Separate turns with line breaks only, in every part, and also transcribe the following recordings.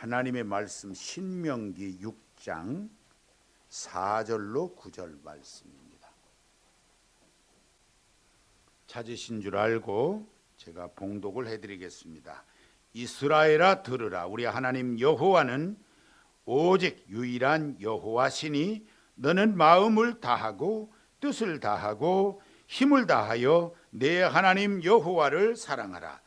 하나님의 말씀 신명기 6장 4절로 9절 말씀입니다. 찾으신 줄 알고 제가 봉독을 해드리겠습니다. 이스라엘아 들으라. 우리 하나님 여호와는 오직 유일한 여호와시니 너는 마음을 다하고 뜻을 다하고 힘을 다하여 내 하나님 여호와를 사랑하라.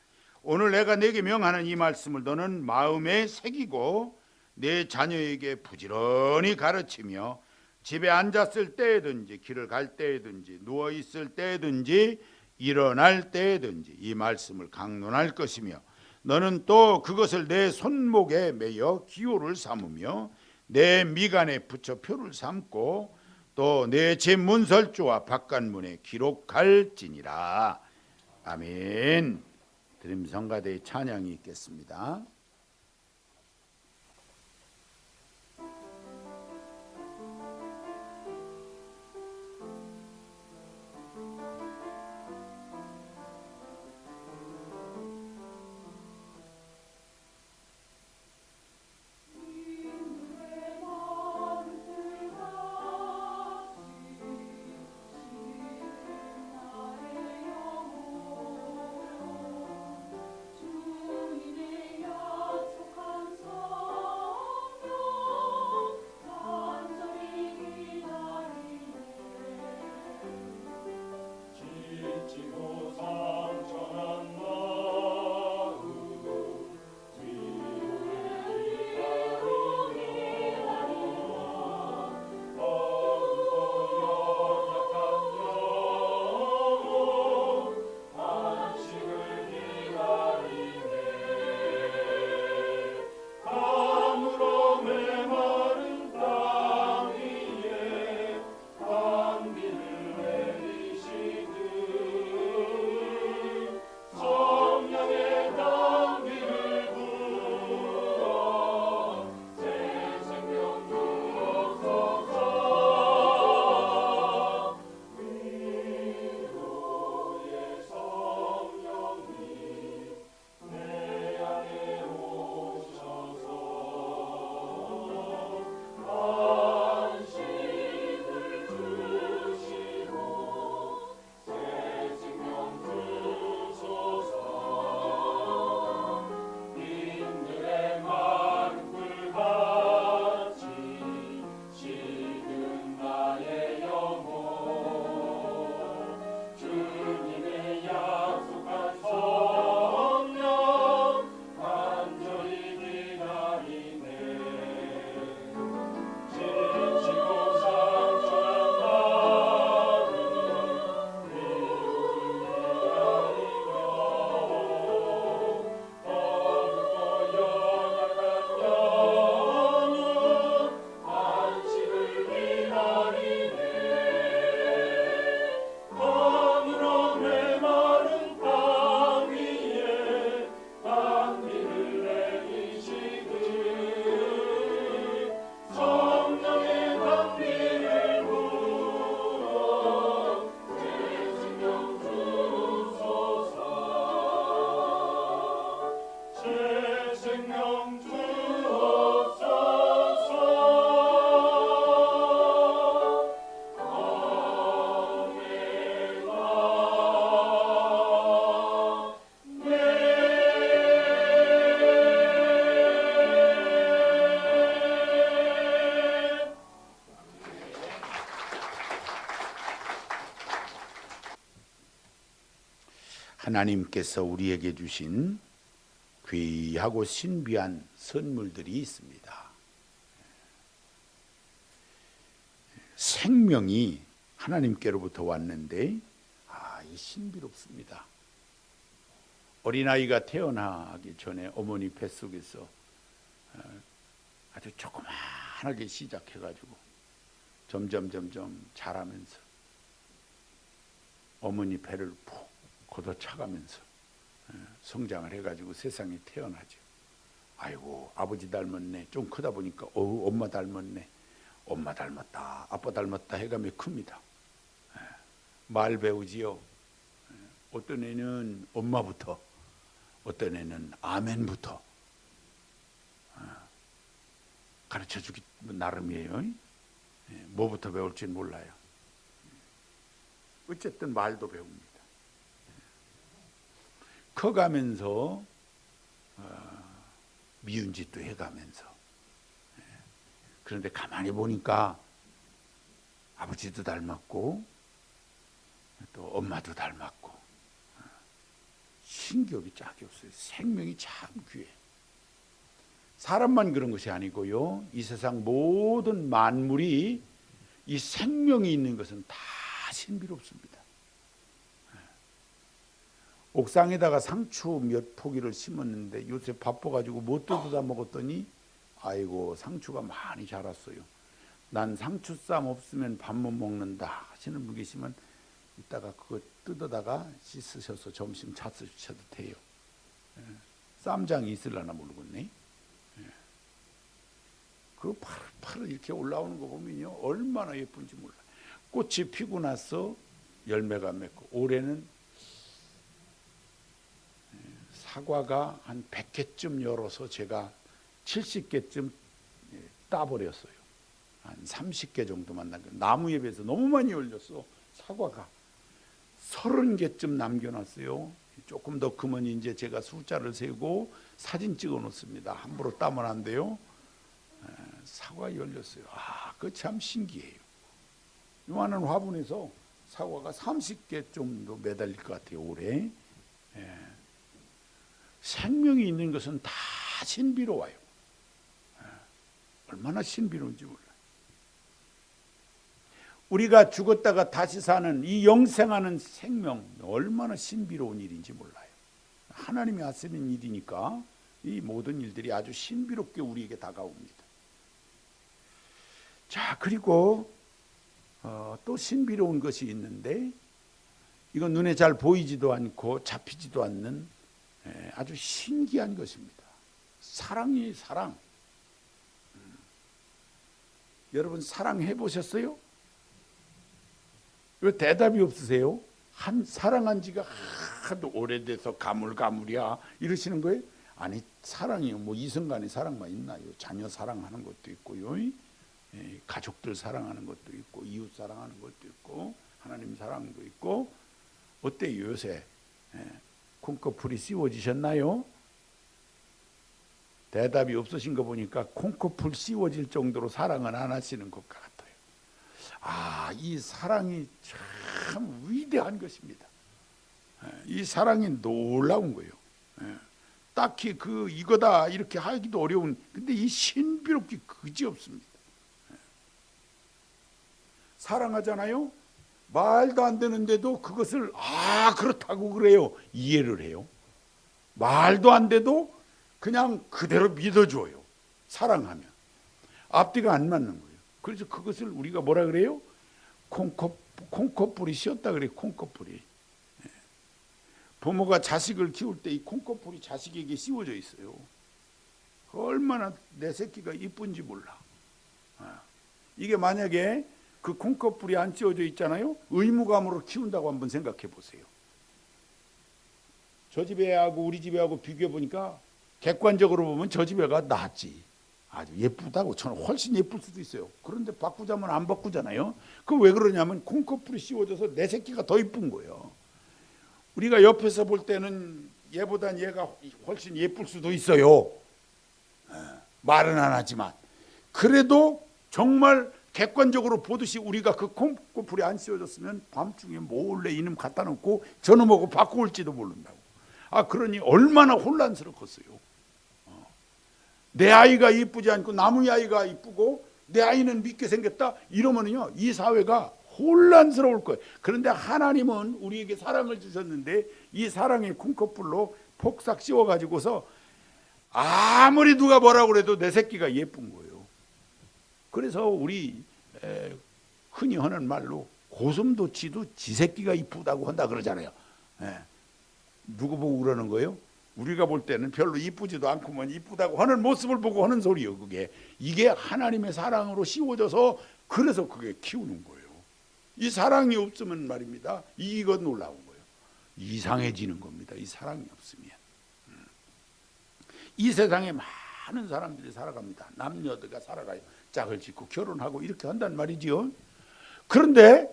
오늘 내가 네게 명하는 이 말씀을 너는 마음에 새기고 내 자녀에게 부지런히 가르치며 집에 앉았을 때든지 길을 갈 때든지 누워 있을 때든지 일어날 때든지 이 말씀을 강론할 것이며 너는 또 그것을 내 손목에 매여 기호를 삼으며 내 미간에 붙여 표를 삼고 또 내 제 문설주와 바깥문에 기록할지니라. 아멘. 드림성가대의 찬양이 있겠습니다. 하나님께서 우리에게 주신 귀하고 신비한 선물들이 있습니다. 생명이 하나님께로부터 왔는데 이 신비롭습니다. 어린아이가 태어나기 전에 어머니 뱃속에서 아주 조그만하게 시작해가지고 점점 자라면서 어머니 배를 푹 걷어차가면서 성장을 해가지고 세상에 태어나죠. 아이고 아버지 닮았네. 좀 크다 보니까 엄마 닮았네. 엄마 닮았다. 아빠 닮았다 해가며 큽니다. 말 배우지요. 어떤 애는 엄마부터, 어떤 애는 아멘부터, 가르쳐주기 나름이에요. 뭐부터 배울지 몰라요. 어쨌든 말도 배웁니다. 커가면서 미운 짓도 해가면서. 그런데 가만히 보니까 아버지도 닮았고 또 엄마도 닮았고 신기하기 짝이 없어요. 생명이 참 귀해. 사람만 그런 것이 아니고요, 이 세상 모든 만물이 이 생명이 있는 것은 다 신비롭습니다. 옥상에다가 상추 몇 포기를 심었는데 요새 바빠가지고 못 뜯어다 먹었더니 아이고 상추가 많이 자랐어요. 난 상추쌈 없으면 밥 못 먹는다 하시는 분 계시면 이따가 그거 뜯어다가 씻으셔서 점심 차수셔도 돼요. 쌈장이 있으려나 모르겠네. 그 파릇파릇 이렇게 올라오는 거 보면요, 얼마나 예쁜지 몰라요. 꽃이 피고 나서 열매가 맺고, 올해는 사과가 한 100개쯤 열어서 제가 70개쯤 따버렸어요. 한 30개 정도만 남겨. 나무에 비해서 너무 많이 열렸어. 사과가 30개쯤 남겨놨어요. 조금 더 크면 이제 제가 숫자를 세고 사진 찍어 놓습니다. 함부로 따면 안 돼요. 사과 열렸어요. 그거 참 신기해요. 요만한 화분에서 사과가 30개 정도 매달릴 것 같아요, 올해. 생명이 있는 것은 다 신비로워요. 얼마나 신비로운지 몰라요. 우리가 죽었다가 다시 사는 이 영생하는 생명, 얼마나 신비로운 일인지 몰라요. 하나님이 하시는 일이니까 이 모든 일들이 아주 신비롭게 우리에게 다가옵니다. 자, 그리고 또 신비로운 것이 있는데, 이건 눈에 잘 보이지도 않고 잡히지도 않는 아주 신기한 것입니다. 사랑이 사랑. 여러분 사랑해 보셨어요? 왜 대답이 없으세요? 사랑한 지가 하도 오래돼서 가물가물이야 이러시는 거예요? 아니, 사랑이요, 뭐 이성간의 사랑만 있나요? 자녀 사랑하는 것도 있고요, 가족들 사랑하는 것도 있고, 이웃 사랑하는 것도 있고, 하나님 사랑도 있고. 어때요 요새? 콩꺼풀이 씌워지셨나요? 대답이 없으신 거 보니까 콩꺼풀 씌워질 정도로 사랑은 안 하시는 것 같아요. 이 사랑이 참 위대한 것입니다. 이 사랑이 놀라운 거예요. 딱히 이거다 이렇게 하기도 어려운, 근데 이 신비롭기 그지없습니다. 사랑하잖아요. 말도 안 되는데도 그것을 그렇다고 그래요. 이해를 해요. 말도 안 돼도 그냥 그대로 믿어줘요. 사랑하면. 앞뒤가 안 맞는 거예요. 그래서 그것을 우리가 뭐라 그래요? 콩꺼풀이 씌었다 그래요. 콩꺼풀이. 부모가 자식을 키울 때 이 콩꺼풀이 자식에게 씌워져 있어요. 얼마나 내 새끼가 이쁜지 몰라. 이게 만약에 그 콩꺼풀이 안 씌워져 있잖아요. 의무감으로 키운다고 한번 생각해 보세요. 저 집 애하고 우리 집 애하고 비교해 보니까 객관적으로 보면 저 집 애가 낫지. 아주 예쁘다고, 저는 훨씬 예쁠 수도 있어요. 그런데 바꾸자면 안 바꾸잖아요. 그 왜 그러냐면 콩꺼풀이 씌워져서 내 새끼가 더 이쁜 거예요. 우리가 옆에서 볼 때는 얘보단 얘가 훨씬 예쁠 수도 있어요. 말은 안 하지만. 그래도 정말 객관적으로 보듯이 우리가 그 콩꺼풀이 안 씌워졌으면 밤중에 몰래 이놈 갖다 놓고 저놈하고 바꿔올지도 모른다고. 그러니 얼마나 혼란스럽겠어요. 내 아이가 이쁘지 않고 남의 아이가 이쁘고 내 아이는 믿게 생겼다 이러면요, 이 사회가 혼란스러울 거예요. 그런데 하나님은 우리에게 사랑을 주셨는데 이 사랑의 콩꺼풀로 폭삭 씌워가지고서 아무리 누가 뭐라고 그래도 내 새끼가 예쁜 거예요. 그래서 우리 흔히 하는 말로 고슴도치도 지 새끼가 이쁘다고 한다 그러잖아요. 누구 보고 그러는 거예요? 우리가 볼 때는 별로 이쁘지도 않고만 이쁘다고 하는 모습을 보고 하는 소리예요. 이게 하나님의 사랑으로 씌워져서 그래서 그게 키우는 거예요. 이 사랑이 없으면 말입니다, 이거 놀라운 거예요. 이상해지는 겁니다. 이 사랑이 없으면. 이 세상에 많은 사람들이 살아갑니다. 남녀들과 살아가요. 짝을 짓고 결혼하고 이렇게 한단 말이지요. 그런데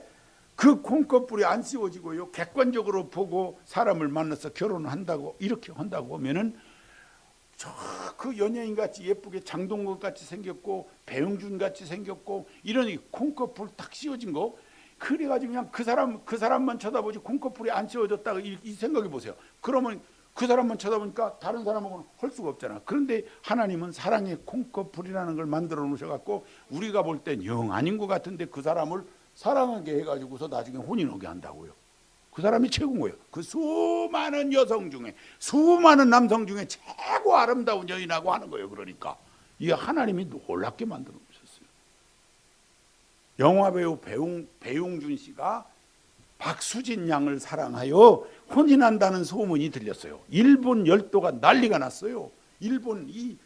그 콩커풀이 안 씌워지고요. 객관적으로 보고 사람을 만나서 결혼한다고 이렇게 한다고 하면은 저 그 연예인 같이 예쁘게 장동건 같이 생겼고 배용준 같이 생겼고 이런 콩커풀 딱 씌워진 거 그래가지고 그냥 그 사람만 쳐다보지 콩커풀이 안 씌워졌다 이 생각해 보세요. 그러면 그 사람만 쳐다보니까 다른 사람하고는 할 수가 없잖아. 그런데 하나님은 사랑의 콩커풀이라는 걸 만들어 놓으셔갖고 우리가 볼 땐 영 아닌 것 같은데 그 사람을 사랑하게 해가지고서 나중에 혼인 오게 한다고요. 그 사람이 최고인 거예요. 그 수많은 여성 중에 수많은 남성 중에 최고 아름다운 여인하고 하는 거예요. 그러니까 이게 하나님이 놀랍게 만들어 놓으셨어요. 영화배우 배용준 씨가 박수진 양을 사랑하여 혼인한다는 소문이 들렸어요. 일본 열도가 난리가 났어요. 일본 이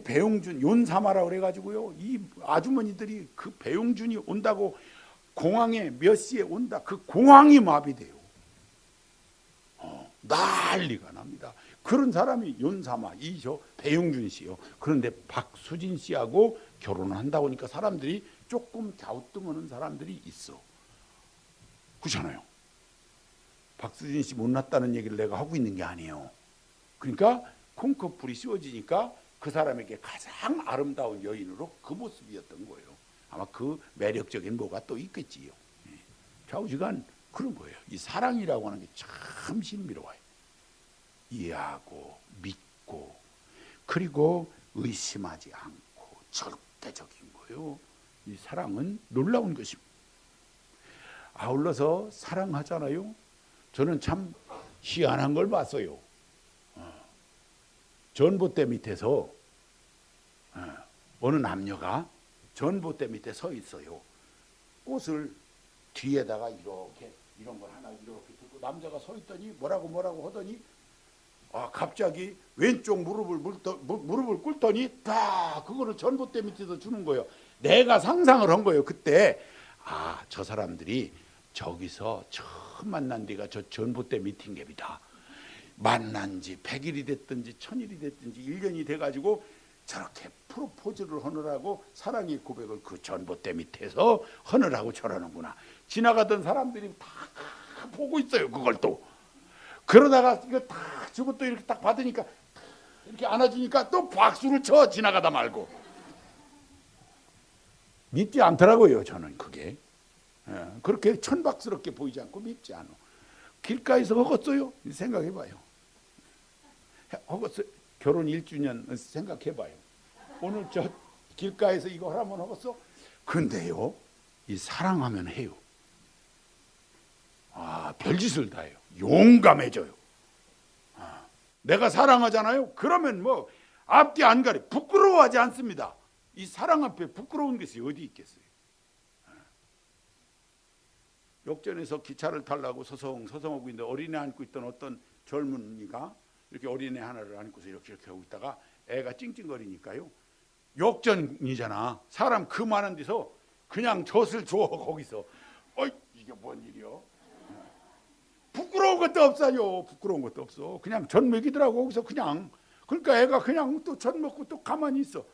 배용준 윤사마라 그래가지고요. 이 아주머니들이 그 배용준이 온다고 공항에 몇 시에 온다. 그 공항이 마비돼요. 난리가 납니다. 그런 사람이 윤사마 이저 배용준 씨요. 그런데 박수진 씨하고 결혼을 한다고 하니까 사람들이 조금 갸우뚱하는 사람들이 있어. 그렇잖아요. 박수진 씨 못났다는 얘기를 내가 하고 있는 게 아니에요. 그러니까 콩커풀이 씌워지니까 그 사람에게 가장 아름다운 여인으로 그 모습이었던 거예요. 아마 그 매력적인 뭐가 또 있겠지요. 좌우지간 그런 거예요. 이 사랑이라고 하는 게 참 신비로워요. 이해하고 믿고 그리고 의심하지 않고 절대적인 거예요. 이 사랑은 놀라운 것입니다. 아울러서 사랑하잖아요. 저는 참 희한한 걸 봤어요. 전봇대 밑에서 어느 남녀가 전봇대 밑에 서 있어요. 꽃을 뒤에다가 이렇게 이런 걸 하나 이렇게 들고 남자가 서 있더니 뭐라고 하더니 갑자기 왼쪽 무릎을 꿇더니 다 그거를 전봇대 밑에서 주는 거예요. 내가 상상을 한 거예요. 그때 저 사람들이 저기서 처음 만난 데가 저 전봇대 밑인갑니다. 만난 지 100일이 됐든지 1000일이 됐든지 1년이 돼가지고 저렇게 프로포즈를 하느라고 사랑의 고백을 그 전봇대 밑에서 하느라고 저러는구나. 지나가던 사람들이 다 보고 있어요. 그걸 또 그러다가 이거 딱 주고 또 이렇게 딱 받으니까 이렇게 안아주니까 또 박수를 쳐 지나가다 말고 믿지 않더라고요. 저는 그게 그렇게 천박스럽게 보이지 않고 믿지 않아. 길가에서 허겄어요? 생각해봐요. 허겄어요. 결혼 1주년 생각해봐요. 오늘 저 길가에서 이거 하라면 허겄어? 근데요, 이 사랑하면 해요. 별짓을 다 해요. 용감해져요. 내가 사랑하잖아요. 그러면 뭐 앞뒤 안 가리 부끄러워하지 않습니다. 이 사랑 앞에 부끄러운 것이 어디 있겠어요? 역전에서 기차를 타려고 서성하고 있는데 어린애 안고 있던 어떤 젊은이가 이렇게 어린애 하나를 안고서 이렇게 하고 있다가 애가 찡찡거리니까요. 역전이잖아. 사람 그 많은 데서 그냥 젖을 줘 거기서. 이게 뭔 일이요? 부끄러운 것도 없어요. 부끄러운 것도 없어. 그냥 젖 먹이더라고 거기서 그냥. 그러니까 애가 그냥 또 젖 먹고 또 가만히 있어.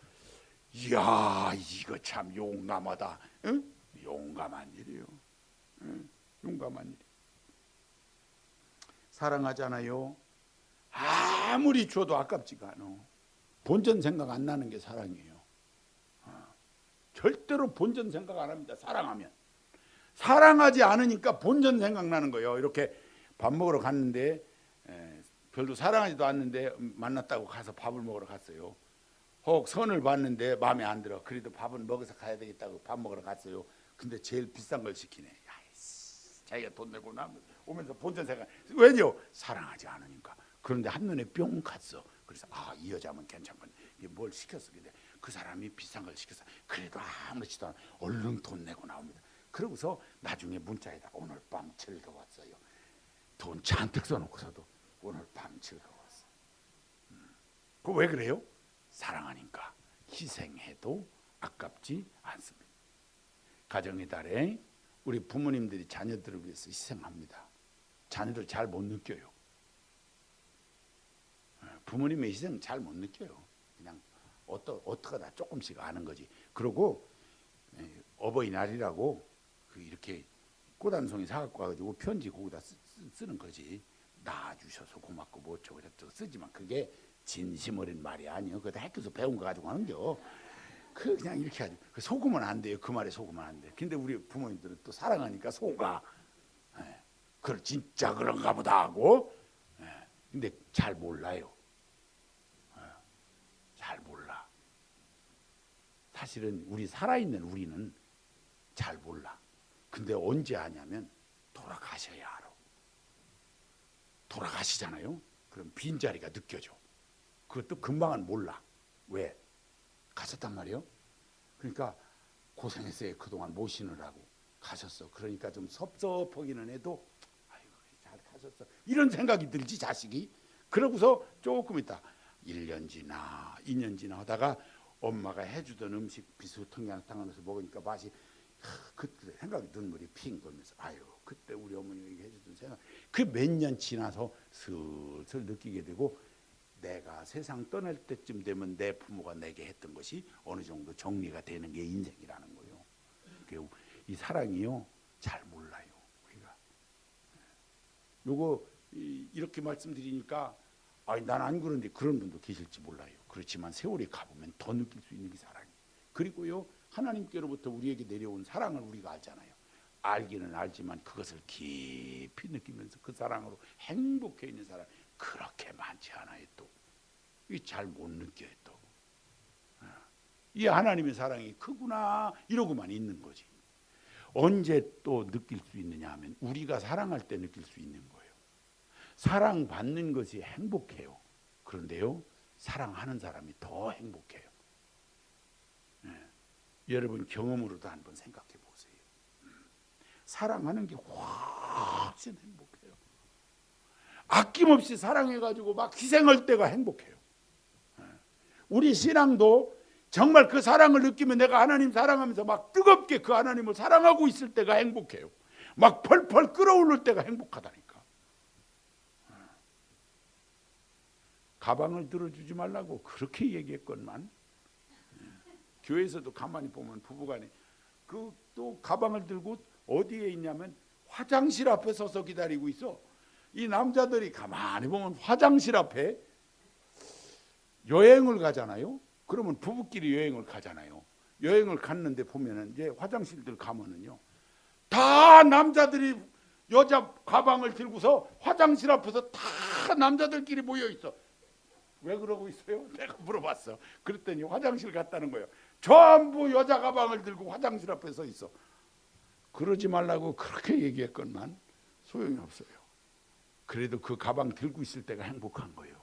이야 이거 참 용감하다. 응? 용감한 일이요. 용감한 일. 사랑하잖아요. 아무리 줘도 아깝지가 않아. 본전 생각 안 나는 게 사랑이에요. 절대로 본전 생각 안 합니다. 사랑하면. 사랑하지 않으니까 본전 생각나는 거예요. 이렇게 밥 먹으러 갔는데 별로 사랑하지도 않는데 만났다고 가서 밥을 먹으러 갔어요. 혹 선을 봤는데 마음에 안 들어. 그래도 밥은 먹어서 가야 되겠다고 밥 먹으러 갔어요. 근데 제일 비싼 걸 시키네. 자기가 돈 내고 나면 오면서 본전 생각. 왜요? 사랑하지 않으니까. 그런데 한눈에 뿅 갔어. 그래서 이 여자면 괜찮군. 뭘 시켰어. 근데 그 사람이 비싼 걸 시켰어. 그래도 아무렇지도 않아. 얼른 돈 내고 나옵니다. 그러고서 나중에 문자에다 오늘 밤 즐거웠어요. 돈 잔뜩 써놓고서도 오늘 밤 즐거웠어. 그 왜 그래요? 사랑하니까 희생해도 아깝지 않습니다. 가정의 달에 우리 부모님들이 자녀들을 위해서 희생합니다. 자녀들 잘 못 느껴요. 부모님의 희생 잘 못 느껴요. 그냥 어떡하다 조금씩 아는 거지. 그리고 어버이날이라고 그 이렇게 꽃 한 송이 사갖고 와가지고 편지 거기다 쓰는 거지. 낳아주셔서 고맙고 뭐 어쩌고 저쩌고 쓰지만 그게 진심 어린 말이 아니요. 그것도 학교에서 배운 거 가지고 하는겨. 그냥 이렇게 하지. 속으면 안 돼요. 그 말에 속으면 안 돼. 근데 우리 부모님들은 또 사랑하니까 속아. 그걸 진짜 그런가 보다 하고. 근데 잘 몰라요. 잘 몰라. 사실은 우리 살아있는 우리는 잘 몰라. 근데 언제 아냐면 돌아가셔야 알아. 돌아가시잖아요. 그럼 빈자리가 느껴져. 그것도 금방은 몰라. 왜? 가셨단 말이에요. 그러니까 고생했어요. 그동안 모시느라고 가셨어. 그러니까 좀 섭섭하기는 해도 아이고 잘 가셨어. 이런 생각이 들지 자식이. 그러고서 조금 있다 1년 지나 2년 지나 하다가 엄마가 해주던 음식 비스통장탕하면서 먹으니까 맛이 그때 생각이 눈물이 핑 돌면서 아유 그때 우리 어머니가 해주던 생각 그 몇 년 지나서 슬슬 느끼게 되고 내가 세상 떠날 때쯤 되면 내 부모가 내게 했던 것이 어느 정도 정리가 되는 게 인생이라는 거예요. 이 사랑이요 잘 몰라요 우리가. 요거 이렇게 말씀드리니까 난 안 그런데 그런 분도 계실지 몰라요. 그렇지만 세월이 가보면 더 느낄 수 있는 게 사랑이. 그리고요 하나님께로부터 우리에게 내려온 사랑을 우리가 알잖아요. 알기는 알지만 그것을 깊이 느끼면서 그 사랑으로 행복해 있는 사람 그렇게 많지 않아요. 또 잘 못 느껴요. 또 이 하나님의 사랑이 크구나 이러고만 있는 거지. 언제 또 느낄 수 있느냐 하면 우리가 사랑할 때 느낄 수 있는 거예요. 사랑받는 것이 행복해요. 그런데요 사랑하는 사람이 더 행복해요. 여러분 경험으로도 한번 생각해 보세요. 사랑하는 게 훨씬 행복해요. 아낌없이 사랑해가지고 막 희생할 때가 행복해요. 우리 신앙도 정말 그 사랑을 느끼면 내가 하나님 사랑하면서 막 뜨겁게 그 하나님을 사랑하고 있을 때가 행복해요. 막 펄펄 끓어오를 때가 행복하다니까. 가방을 들어주지 말라고 그렇게 얘기했건만 교회에서도 가만히 보면 부부간에 그 또 가방을 들고 어디에 있냐면 화장실 앞에 서서 기다리고 있어. 이 남자들이 가만히 보면 화장실 앞에 여행을 가잖아요. 그러면 부부끼리 여행을 가잖아요. 여행을 갔는데 보면은 이제 화장실들 가면은요 다 남자들이 여자 가방을 들고서 화장실 앞에서 다 남자들끼리 모여 있어. 왜 그러고 있어요? 내가 물어봤어. 그랬더니 화장실 갔다는 거예요. 전부 여자 가방을 들고 화장실 앞에 서 있어. 그러지 말라고 그렇게 얘기했건만 소용이 없어요. 그래도 그 가방 들고 있을 때가 행복한 거예요.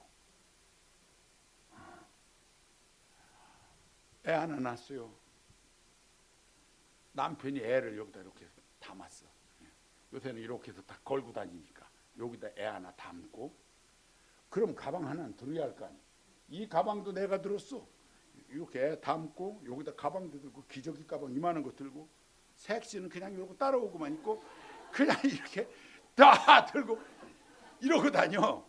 애 하나 낳았어요. 남편이 애를 여기다 이렇게 담았어. 요새는 이렇게 해서 다 걸고 다니니까 여기다 애 하나 담고 그럼 가방 하나는 들어야 할 거 아니에요. 이 가방도 내가 들었어. 이렇게 애 담고 여기다 가방도 들고 기저귀 가방 이만한 거 들고 색시는 그냥 이러고 따라오고만 있고 그냥 이렇게 다 들고 이러고 다녀.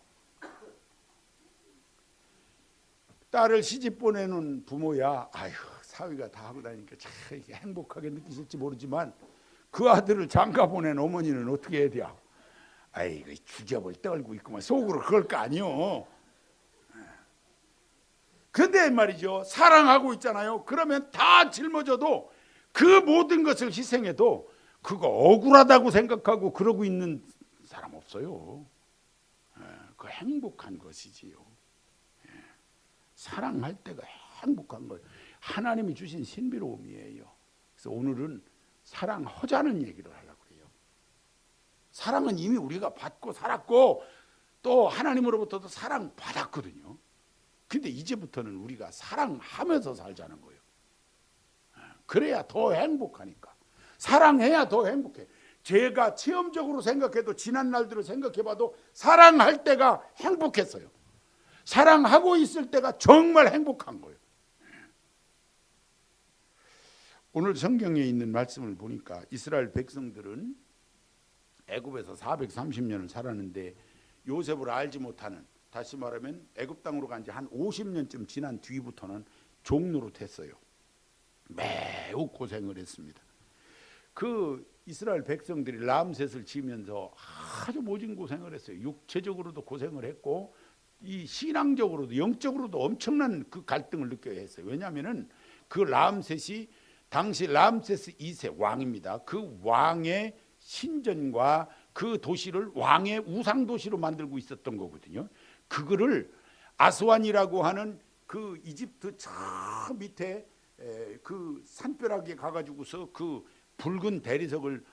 딸을 시집 보내는 부모야 아휴 사위가 다 하고 다니니까 참 행복하게 느끼실지 모르지만 그 아들을 장가 보낸 어머니는 어떻게 해야 돼? 아이고 주접을 떨고 있구만 속으로 그럴 거 아니요. 근데 말이죠 사랑하고 있잖아요. 그러면 다 짊어져도 그 모든 것을 희생해도 그거 억울하다고 생각하고 그러고 있는 사람 없어요. 그 행복한 것이지요. 사랑할 때가 행복한 거예요. 하나님이 주신 신비로움이에요. 그래서 오늘은 사랑하자는 얘기를 하려고 해요. 사랑은 이미 우리가 받고 살았고 또 하나님으로부터도 사랑받았거든요. 근데 이제부터는 우리가 사랑하면서 살자는 거예요. 그래야 더 행복하니까. 사랑해야 더 행복해. 제가 체험적으로 생각해도 지난 날들을 생각해봐도 사랑할 때가 행복했어요. 사랑하고 있을 때가 정말 행복한 거예요. 오늘 성경에 있는 말씀을 보니까 이스라엘 백성들은 애굽에서 430년을 살았는데 요셉을 알지 못하는 다시 말하면 애굽 땅으로 간 지 한 50년쯤 지난 뒤부터는 종노릇 했어요. 매우 고생을 했습니다. 그 이스라엘 백성들이 람셋을 지면서 아주 모진 고생을 했어요. 육체적으로도 고생을 했고 이 신앙적으로도 영적으로도 엄청난 그 갈등을 느껴야 했어요. 왜냐하면은 그 람셋이 당시 람세스 2세 왕입니다. 그 왕의 신전과 그 도시를 왕의 우상 도시로 만들고 있었던 거거든요. 그거를 아스완이라고 하는 그 이집트 저 밑에 그 산벼락에 가가지고서 그 붉은 대리석을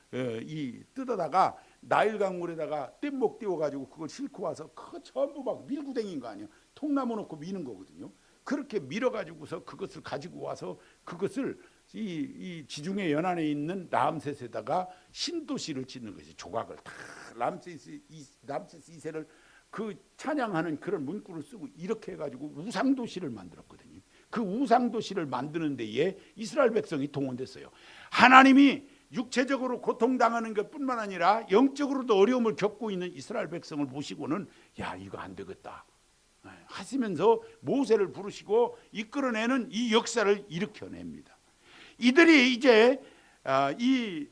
뜯어다가 나일강 물에다가 뗏목 띄워가지고 그걸 싣고 와서 그 전부 막 밀고 다닌 거 아니에요. 통나무 놓고 미는 거거든요. 그렇게 밀어가지고서 그것을 가지고 와서 그것을 이 지중해 연안에 있는 람셋에다가 신도시를 짓는 것이 조각을 다 람세스 2세를 그 찬양하는 그런 문구를 쓰고 이렇게 해가지고 우상도시를 만들었거든요. 그 우상도시를 만드는 데에 이스라엘 백성이 동원됐어요. 하나님이 육체적으로 고통당하는 것뿐만 아니라 영적으로도 어려움을 겪고 있는 이스라엘 백성을 보시고는 야 이거 안 되겠다 하시면서 모세를 부르시고 이끌어내는 이 역사를 일으켜냅니다. 이들이 이제 이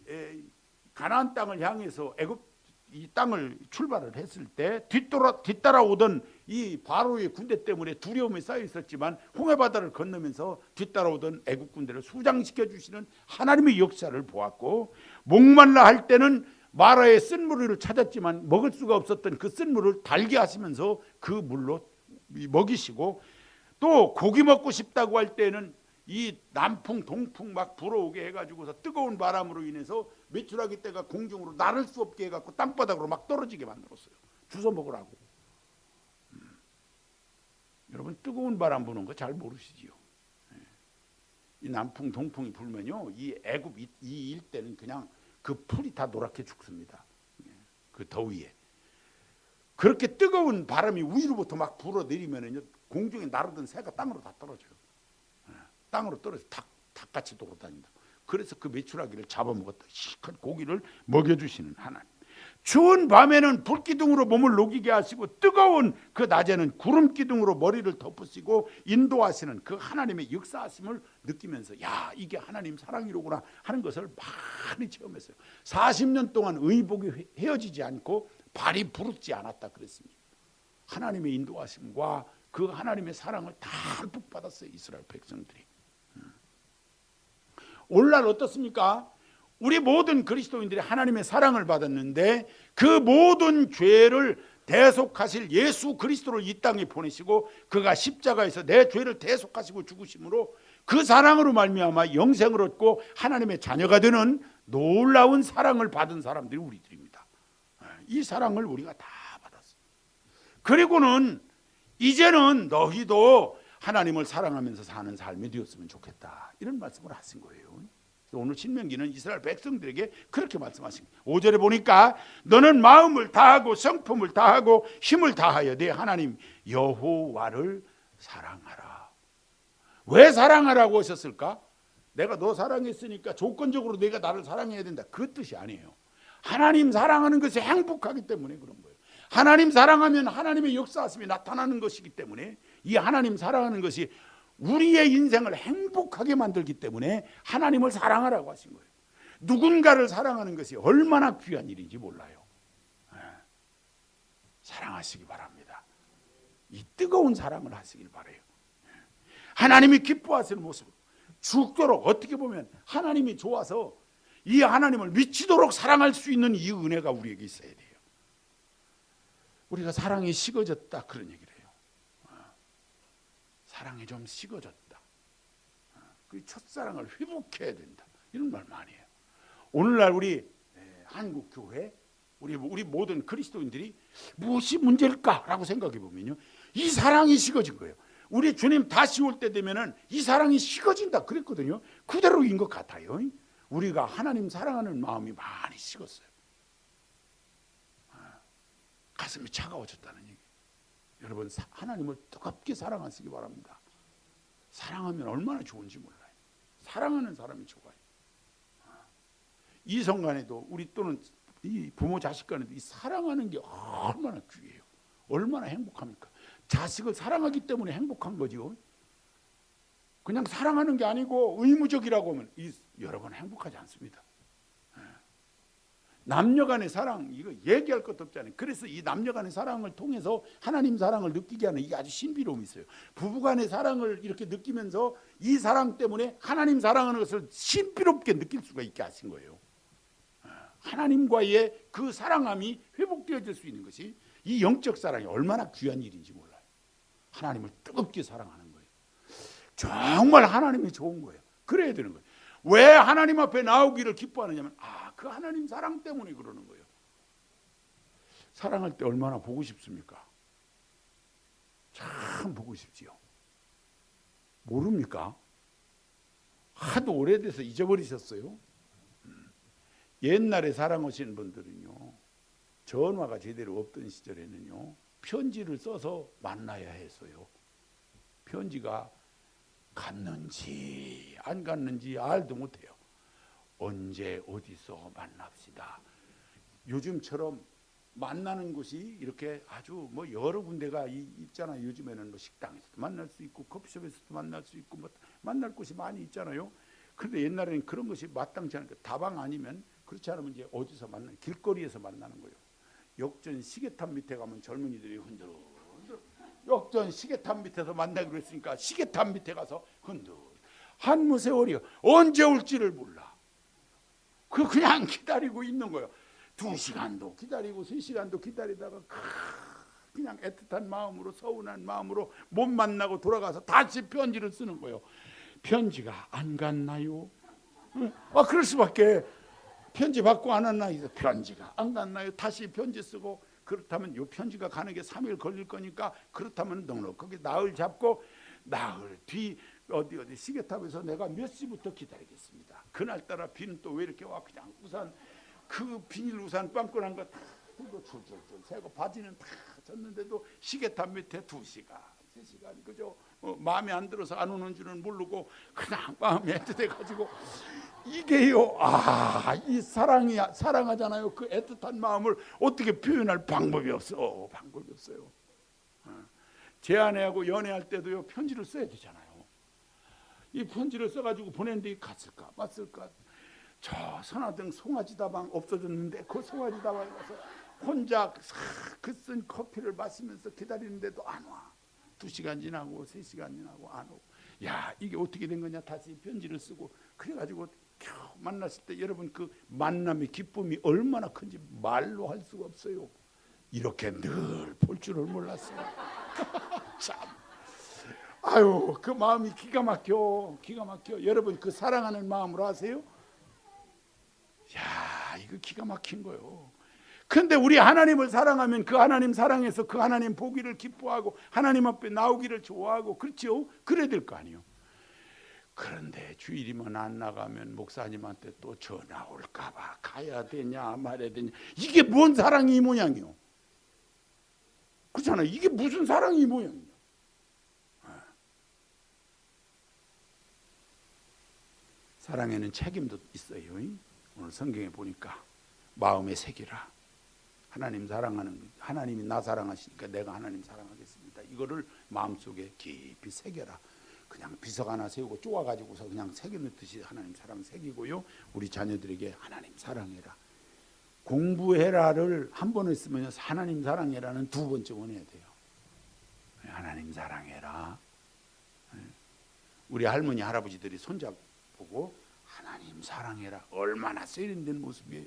가나안 땅을 향해서 애굽 이 땅을 출발을 했을 때 뒤따라오던 이 바로의 군대 때문에 두려움이 쌓여 있었지만 홍해바다를 건너면서 뒤따라오던 애굽 군대를 수장시켜 주시는 하나님의 역사를 보았고, 목말라 할 때는 마라의 쓴물을 찾았지만 먹을 수가 없었던 그 쓴물을 달게 하시면서 그 물로 먹이시고, 또 고기 먹고 싶다고 할 때는 이 남풍 동풍 막 불어오게 해가지고서 뜨거운 바람으로 인해서 메추라기 떼가 공중으로 나를 수 없게 해갖고 땅바닥으로 막 떨어지게 만들었어요. 주워 먹으라고. 여러분 뜨거운 바람 부는 거 잘 모르시지요. 이 남풍 동풍이 불면요, 이 애굽 이 일대는 그냥 그 풀이 다 노랗게 죽습니다. 그 더위에. 그렇게 뜨거운 바람이 위로부터 막 불어 내리면은요, 공중에 나르던 새가 땅으로 다 떨어져요. 땅으로 떨어져 닭같이 돌아다닌다. 그래서 그 메추라기를 잡아먹었다. 시큰 고기를 먹여주시는 하나님. 추운 밤에는 불기둥으로 몸을 녹이게 하시고 뜨거운 그 낮에는 구름 기둥으로 머리를 덮으시고 인도하시는 그 하나님의 역사하심을 느끼면서 야 이게 하나님 사랑이로구나 하는 것을 많이 체험했어요. 40년 동안 의복이 헤어지지 않고 발이 부르지 않았다 그랬습니다. 하나님의 인도하심과 그 하나님의 사랑을 다 듬뿍 받았어요. 이스라엘 백성들이. 오늘날 어떻습니까? 우리 모든 그리스도인들이 하나님의 사랑을 받았는데 그 모든 죄를 대속하실 예수 그리스도를 이 땅에 보내시고 그가 십자가에서 내 죄를 대속하시고 죽으심으로 그 사랑으로 말미암아 영생을 얻고 하나님의 자녀가 되는 놀라운 사랑을 받은 사람들이 우리들입니다. 이 사랑을 우리가 다 받았어요. 그리고는 이제는 너희도 하나님을 사랑하면서 사는 삶이 되었으면 좋겠다, 이런 말씀을 하신 거예요. 오늘 신명기는 이스라엘 백성들에게 그렇게 말씀하신 거예요. 5절에 보니까 너는 마음을 다하고 성품을 다하고 힘을 다하여 내 하나님 여호와를 사랑하라. 왜 사랑하라고 하셨을까? 내가 너 사랑했으니까 조건적으로 내가 나를 사랑해야 된다, 그 뜻이 아니에요. 하나님 사랑하는 것이 행복하기 때문에 그런 거예요. 하나님 사랑하면 하나님의 역사하심이 나타나는 것이기 때문에, 이 하나님 사랑하는 것이 우리의 인생을 행복하게 만들기 때문에 하나님을 사랑하라고 하신 거예요. 누군가를 사랑하는 것이 얼마나 귀한 일인지 몰라요. 사랑하시기 바랍니다. 이 뜨거운 사랑을 하시길 바라요. 하나님이 기뻐하시는 모습, 죽도록, 어떻게 보면 하나님이 좋아서 이 하나님을 미치도록 사랑할 수 있는 이 은혜가 우리에게 있어야 돼요. 우리가 사랑이 식어졌다 그런 얘기를 해요. 사랑이 좀 식어졌다. 그 첫사랑을 회복해야 된다, 이런 말 많이 해요. 오늘날 우리 한국 교회, 우리 모든 그리스도인들이 무엇이 문제일까라고 생각해 보면요, 이 사랑이 식어진 거예요. 우리 주님 다시 올 때 되면은 이 사랑이 식어진다 그랬거든요. 그대로인 것 같아요. 우리가 하나님 사랑하는 마음이 많이 식었어요. 가슴이 차가워졌다는 얘기. 여러분 하나님을 뜨겁게 사랑하시기 바랍니다. 사랑하면 얼마나 좋은지 몰라요. 사랑하는 사람이 좋아요. 이성 간에도 우리 또는 이 부모 자식 간에도 이 사랑하는 게 얼마나 귀해요. 얼마나 행복합니까? 자식을 사랑하기 때문에 행복한 거죠. 그냥 사랑하는 게 아니고 의무적이라고 하면 여러분 행복하지 않습니다. 남녀간의 사랑 이거 얘기할 것도 없잖아요. 그래서 이 남녀간의 사랑을 통해서 하나님 사랑을 느끼게 하는 이게 아주 신비로움이 있어요. 부부간의 사랑을 이렇게 느끼면서 이 사랑 때문에 하나님 사랑하는 것을 신비롭게 느낄 수가 있게 하신 거예요. 하나님과의 그 사랑함이 회복되어질 수 있는 것이 이 영적 사랑이 얼마나 귀한 일인지 몰라요. 하나님을 뜨겁게 사랑하는 거예요. 정말 하나님이 좋은 거예요. 그래야 되는 거예요. 왜 하나님 앞에 나오기를 기뻐하느냐면 그 하나님 사랑 때문에 그러는 거예요. 사랑할 때 얼마나 보고 싶습니까? 참 보고 싶지요. 모릅니까? 하도 오래돼서 잊어버리셨어요. 옛날에 사랑하시는 분들은요, 전화가 제대로 없던 시절에는요, 편지를 써서 만나야 했어요. 편지가 갔는지 안 갔는지 알도 못해요. 언제 어디서 만납시다. 요즘처럼 만나는 곳이 이렇게 아주 뭐 여러 군데가 있잖아요. 요즘에는 뭐 식당에서도 만날 수 있고 커피숍에서도 만날 수 있고 뭐 만날 곳이 많이 있잖아요. 그런데 옛날에는 그런 것이 마땅치 않으니까 다방 아니면 그렇지 않으면 이제 어디서 만나는 길거리에서 만나는 거예요. 역전 시계탑 밑에 가면 젊은이들이 흔들흔들 역전 시계탑 밑에서 만나기로 했으니까 시계탑 밑에 가서 흔들 한무 세월이 언제 올지를 몰라. 그냥 기다리고 있는 거예요. 2시간도 기다리고 3시간도 기다리다가 그냥 애틋한 마음으로 서운한 마음으로 못 만나고 돌아가서 다시 편지를 쓰는 거예요. 편지가 안 갔나요? 그럴 수밖에. 편지 받고 안 왔나요? 편지가 안 갔나요? 다시 편지 쓰고 그렇다면 이 편지가 가는 게 3일 걸릴 거니까 그렇다면 넉넉하게 나흘 잡고 나흘 뒤 어디 시계탑에서 내가 몇 시부터 기다리겠습니다. 그날따라 비는 또 왜 이렇게 와. 그냥 우산 그 비닐 우산 빵꾸난 거 다 들고 줄줄줄 새고 바지는 다 젖는데도 시계탑 밑에 2시간 3시간 그죠? 마음에 안 들어서 안 오는 줄은 모르고 그냥 마음에 애틋해가지고 이게요. 이 사랑하잖아요. 그 애틋한 마음을 어떻게 표현할 방법이 없어요. 제 아내하고 연애할 때도요 편지를 써야 되잖아요. 이 편지를 써가지고 보냈는데 갔을까 맞을까. 저 선화등 송아지다방 없어졌는데 그 송아지다방에 가서 혼자 그 쓴 커피를 마시면서 기다리는데도 안 와. 2시간 지나고 3시간 지나고 안 오고. 야 이게 어떻게 된 거냐. 다시 편지를 쓰고 그래가지고 만났을 때 여러분 그 만남의 기쁨이 얼마나 큰지 말로 할 수가 없어요. 이렇게 늘 볼 줄을 몰랐어요. 참. 그 마음이 기가 막혀. 여러분 그 사랑하는 마음으로 하세요? 야 이거 기가 막힌 거예요. 근데 우리 하나님을 사랑하면 그 하나님 사랑해서 그 하나님 보기를 기뻐하고 하나님 앞에 나오기를 좋아하고 그렇죠? 그래야 될 거 아니에요. 그런데 주일이면 안 나가면 목사님한테 또 전화 올까 봐 가야 되냐 말아야 되냐. 이게 뭔 사랑이 이 모양이요. 그렇잖아요. 이게 무슨 사랑이 이 모양이요. 사랑에는 책임도 있어요. 오늘 성경에 보니까 마음에 새기라. 하나님이 나 사랑하시니까 내가 하나님 사랑하겠습니다. 이거를 마음속에 깊이 새겨라. 그냥 비석 하나 세우고 쪼아가지고서 그냥 새겨넣듯이 하나님 사랑 새기고요. 우리 자녀들에게 하나님 사랑해라. 공부해라를 한 번 했으면 하나님 사랑해라는 2번째 원해야 돼요. 하나님 사랑해라. 우리 할머니 할아버지들이 손자 보고 하나님 사랑해라. 얼마나 세련된 모습이에요.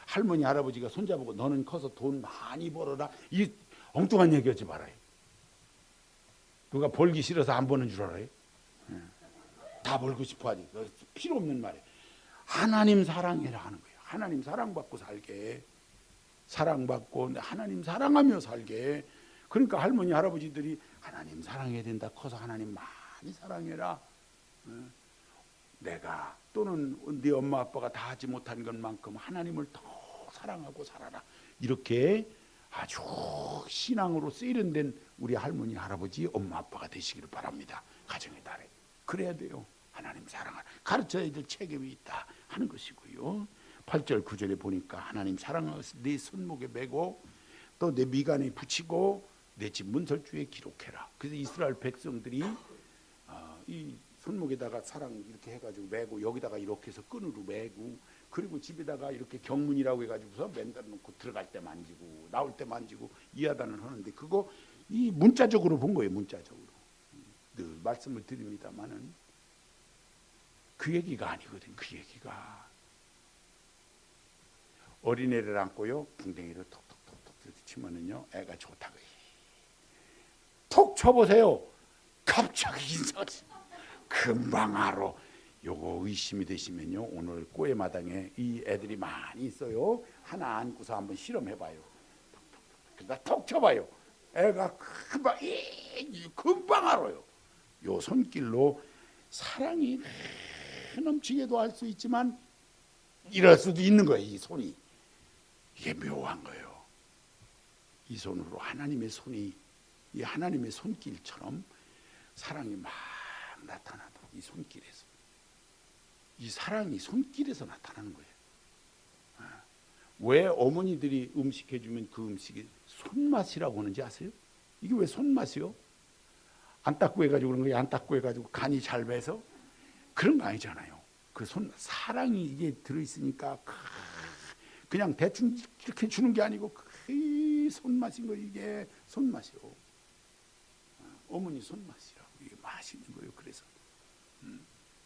할머니 할아버지가 손자 보고 너는 커서 돈 많이 벌어라. 이 엉뚱한 얘기하지 말아요. 누가 벌기 싫어서 안 버는 줄 알아요? 다 벌고 싶어 하지. 필요 없는 말이에요. 하나님 사랑해라 하는 거예요. 하나님 사랑받고 살게. 사랑받고 하나님 사랑하며 살게. 그러니까 할머니 할아버지들이 하나님 사랑해야 된다. 커서 하나님 많이 사랑해라. 내가 또는 네 엄마 아빠가 다 하지 못한 것만큼 하나님을 더 사랑하고 살아라. 이렇게 아주 신앙으로 세련된 우리 할머니 할아버지 엄마 아빠가 되시기를 바랍니다. 가정의 달에 그래야 돼요. 하나님 사랑을 가르쳐야 될 책임이 있다 하는 것이고요. 8절 9절에 보니까 하나님 사랑을 네 손목에 메고 또 내 미간에 붙이고 내 집 문설주에 기록해라. 그래서 이스라엘 백성들이 이 손목에다가 사랑 이렇게 해가지고 매고 여기다가 이렇게 해서 끈으로 매고 그리고 집에다가 이렇게 경문이라고 해가지고서 맨날 놓고 들어갈 때 만지고 나올 때 만지고 이하단을 하는데 그거 이 문자적으로 본 거예요. 문자적으로 늘 말씀을 드립니다마는 그 얘기가 아니거든. 그 얘기가 어린애를 안고요 궁뎅이를 톡톡톡톡 치면은요 애가 좋다고 톡 쳐보세요. 갑자기 인사하지. 금방 알아. 요거 의심이 되시면요 오늘 꼬에 마당에 이 애들이 많이 있어요. 하나 안고서 한번 실험해봐요. 그러다 톡 쳐봐요. 애가 금방 알아요. 요 손길로 사랑이 넘치게도 할 수 있지만 이럴 수도 있는 거예요. 이 손이 이게 묘한 거예요. 이 손으로 하나님의 손이 이 하나님의 손길처럼 사랑이 막 나타나도록 이 손길에서 이 사랑이 손길에서 나타나는 거예요. 왜 어머니들이 음식 해주면 그 음식이 손맛이라고 하는지 아세요? 이게 왜 손맛이요? 안 닦고 해가지고 그런 거예요. 안 닦고 해가지고 간이 잘 배서 그런 거 아니잖아요. 그 사랑이 이게 들어있으니까 그냥 대충 이렇게 주는 게 아니고 그 손맛인 거예요. 이게 손맛이요. 어머니 손맛이라고 이게 맛있는 거예요. 그래서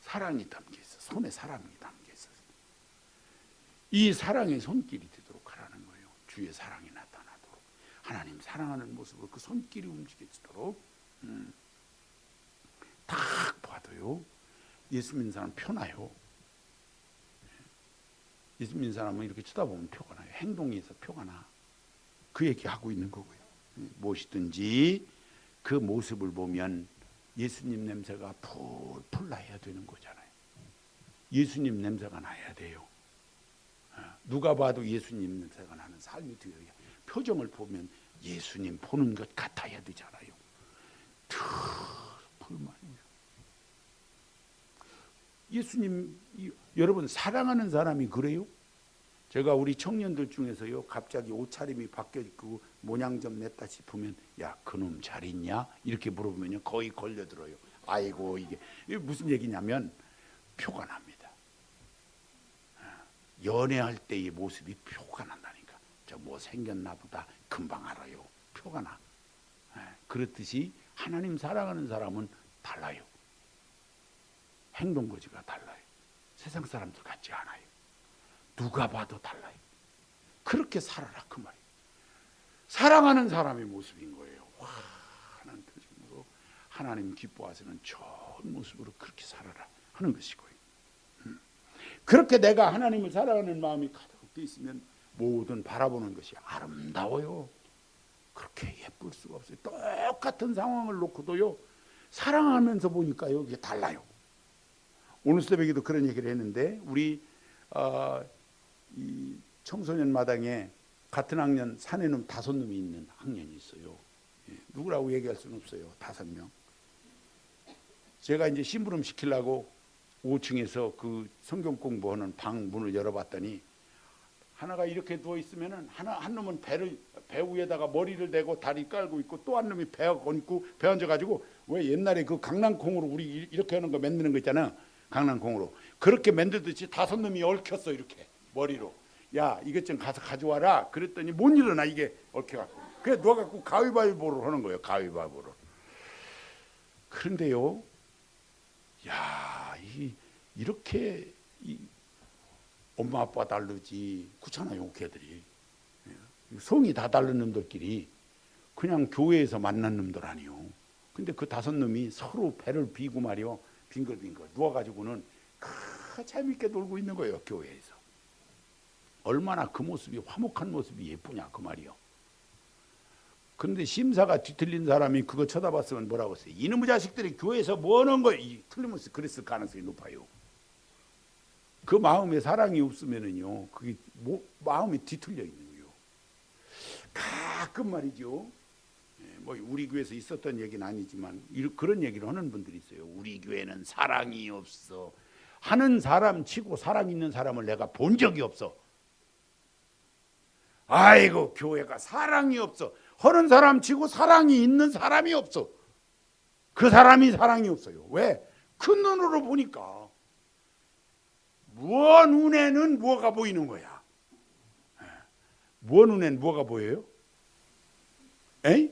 사랑이 담겨 있어. 손에 사랑이 담겨 있어. 이 사랑의 손길이 되도록 하라는 거예요. 주의 사랑이 나타나도록 하나님 사랑하는 모습으로 그 손길이 움직여지도록 딱 봐도요. 예수 믿는 사람 표나요. 예수 믿는 사람은 이렇게 쳐다보면 표가 나요. 행동에서 표가 나. 그 얘기하고 있는 거고요. 무엇이든지 그 모습을 보면 예수님 냄새가 풀풀 나야 되는 거잖아요. 예수님 냄새가 나야 돼요. 누가 봐도 예수님 냄새가 나는 삶이 되어야 표정을 보면 예수님 보는 것 같아야 되잖아요. 불만이요. 예수님 여러분 사랑하는 사람이 그래요? 제가 우리 청년들 중에서요 갑자기 옷차림이 바뀌어 있고 모양 좀 냈다 싶으면 야 그놈 잘 있냐? 이렇게 물어보면요 거의 걸려들어요. 아이고 이게 무슨 얘기냐면 표가 납니다. 연애할 때의 모습이 표가 난다니까. 저 뭐 생겼나 보다 금방 알아요. 표가 나. 그렇듯이 하나님 사랑하는 사람은 달라요. 행동거지가 달라요. 세상 사람들 같지 않아요. 누가 봐도 달라요. 그렇게 살아라 그 말이에요. 사랑하는 사람의 모습인 거예요. 환한 표정으로 하나님 기뻐하시는 좋은 모습으로 그렇게 살아라 하는 것이고요. 그렇게 내가 하나님을 사랑하는 마음이 가득 돼 있으면 모든 바라보는 것이 아름다워요. 그렇게 예쁠 수가 없어요. 똑같은 상황을 놓고도요 사랑하면서 보니까요 이게 달라요. 오늘 새벽에도 그런 얘기를 했는데 우리 이 청소년 마당에 같은 학년 사내놈 5놈이 있는 학년이 있어요. 누구라고 얘기할 수는 없어요. 5명. 제가 이제 심부름 시키려고 5층에서 그 성경 공부하는 방 문을 열어봤더니 하나가 이렇게 누워 있으면은 한 놈은 배 위에다가 머리를 대고 다리 깔고 있고 또 한 놈이 배 얹고 배 얹어가지고 왜 옛날에 그 강낭콩으로 우리 이렇게 하는 거 만드는 거 있잖아. 강낭콩으로 그렇게 만들듯이 5놈이 얽혔어 이렇게 머리로. 야 이것 좀 가서 가져와라. 그랬더니 못 일어나 이게 얽혀갖고. 그래 누워갖고 가위바위보를 하는 거예요. 가위바위보를. 그런데요, 야 이렇게 엄마 아빠 다르지 그렇잖아요. 걔들이 성이 다 다른 놈들끼리 그냥 교회에서 만난 놈들 아니요. 근데 그 5놈이 서로 배를 비고 말이요. 빙글빙글 누워가지고는 재밌게 놀고 있는 거예요. 교회에서. 얼마나 그 모습이 화목한 모습이 예쁘냐 그 말이요. 그런데 심사가 뒤틀린 사람이 그거 쳐다봤으면 뭐라고 했어요? 이놈의 자식들이 교회에서 뭐 하는 거예요? 틀림없이 그랬을 가능성이 높아요. 그 마음에 사랑이 없으면은요 그게 마음이 뒤틀려 있는 거예요. 가끔 말이죠. 뭐 우리 교회에서 있었던 얘기는 아니지만 그런 얘기를 하는 분들이 있어요. 우리 교회는 사랑이 없어 하는 사람 치고 사랑 있는 사람을 내가 본 적이 없어. 아이고 교회가 사랑이 없어 하는 사람 치고 사랑이 있는 사람이 없어. 그 사람이 사랑이 없어요. 왜? 큰 눈으로 보니까 무어 눈에는 뭐가 보이는 거야. 무어 눈에는 뭐가 보여요? 에이?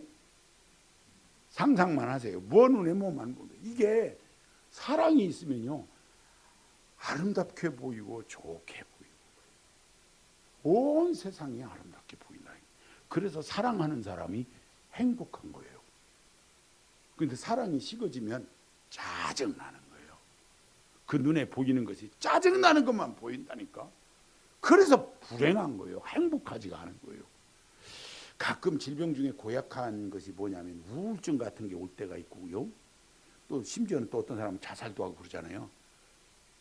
상상만 하세요. 무어 눈에 뭐만 보여. 이게 사랑이 있으면요 아름답게 보이고 좋게 보이고 온 세상이 아름답게 보인다. 그래서 사랑하는 사람이 행복한 거예요. 그런데 사랑이 식어지면 짜증나는 거예요. 그 눈에 보이는 것이 짜증나는 것만 보인다니까. 그래서 불행한 거예요. 행복하지가 않은 거예요. 가끔 질병 중에 고약한 것이 뭐냐면 우울증 같은 게 올 때가 있고요. 또 심지어는 또 어떤 사람은 자살도 하고 그러잖아요.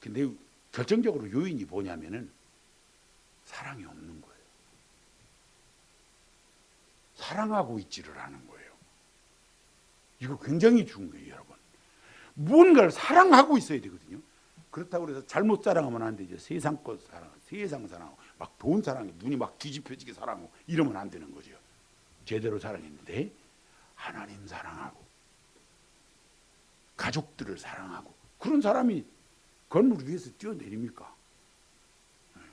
근데 결정적으로 요인이 뭐냐면은 사랑이 없는 거예요. 사랑하고 있지를 않은 거예요. 이거 굉장히 중요해요, 여러분. 무언가를 사랑하고 있어야 되거든요. 그렇다고 해서 잘못 사랑하면 안 되죠. 세상 것 사랑, 세상 사랑하고 막 돈 사랑해, 눈이 막 뒤집혀지게 사랑하고 이러면 안 되는 거죠. 제대로 사랑했는데 하나님 사랑하고 가족들을 사랑하고 그런 사람이 건물 위에서 뛰어내립니까?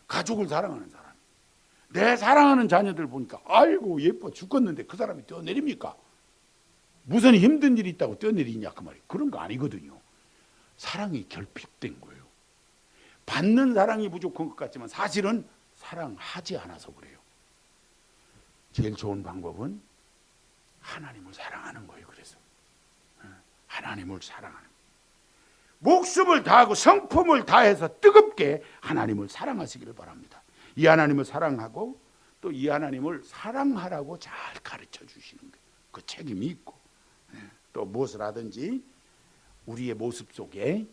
가족을 사랑하는 사람이 내 사랑하는 자녀들 보니까 아이고 예뻐 죽겠는데 그 사람이 뛰어내립니까? 무슨 힘든 일이 있다고 뛰어내리냐 그 말이에요. 그런 거 아니거든요. 사랑이 결핍된 거예요. 받는 사랑이 부족한 것 같지만 사실은 사랑하지 않아서 그래요. 제일 좋은 방법은 하나님을 사랑하는 거예요. 그래서 하나님을 사랑하는 목숨을 다하고 성품을 다해서 뜨겁게 하나님을 사랑하시기를 바랍니다. 이 하나님을 사랑하고 또 이 하나님을 사랑하라고 잘 가르쳐 주시는 거예요. 그 책임이 있고 또 무엇을 하든지 우리의 모습 속에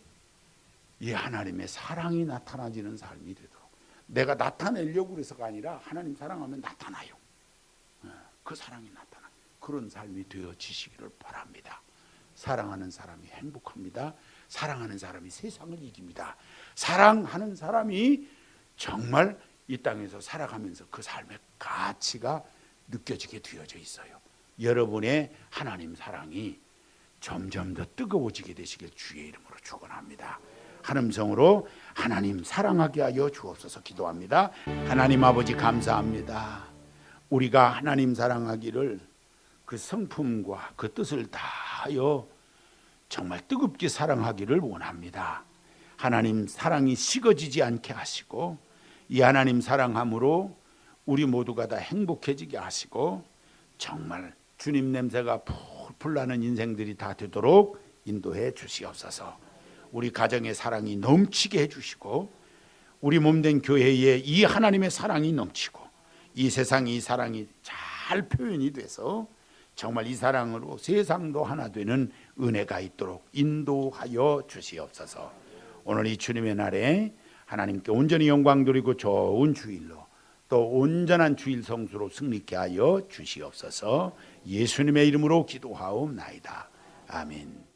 이 하나님의 사랑이 나타나지는 삶이 되도록 내가 나타내려고 해서가 아니라 하나님 사랑하면 나타나요. 그 사랑이 나타나 그런 삶이 되어지시기를 바랍니다. 사랑하는 사람이 행복합니다. 사랑하는 사람이 세상을 이깁니다. 사랑하는 사람이 정말 이 땅에서 살아가면서 그 삶의 가치가 느껴지게 되어져 있어요. 여러분의 하나님 사랑이 점점 더 뜨거워지게 되시길 주의 이름으로 축원합니다. 한음성으로 하나님 사랑하게 하여 주옵소서 기도합니다. 하나님 아버지 감사합니다. 우리가 하나님 사랑하기를 그 성품과 그 뜻을 다하여 정말 뜨겁게 사랑하기를 원합니다. 하나님 사랑이 식어지지 않게 하시고 이 하나님 사랑함으로 우리 모두가 다 행복해지게 하시고 정말 주님 냄새가 풀풀 나는 인생들이 다 되도록 인도해 주시옵소서. 우리 가정의 사랑이 넘치게 해주시고 우리 몸된 교회에 이 하나님의 사랑이 넘치고 이 세상에 이 사랑이 잘 표현이 돼서 정말 이 사랑으로 세상도 하나 되는 은혜가 있도록 인도하여 주시옵소서. 오늘 이 주님의 날에 하나님께 온전히 영광 드리고 좋은 주일로 또 온전한 주일 성수로 승리케 하여 주시옵소서. 예수님의 이름으로 기도하옵나이다. 아멘.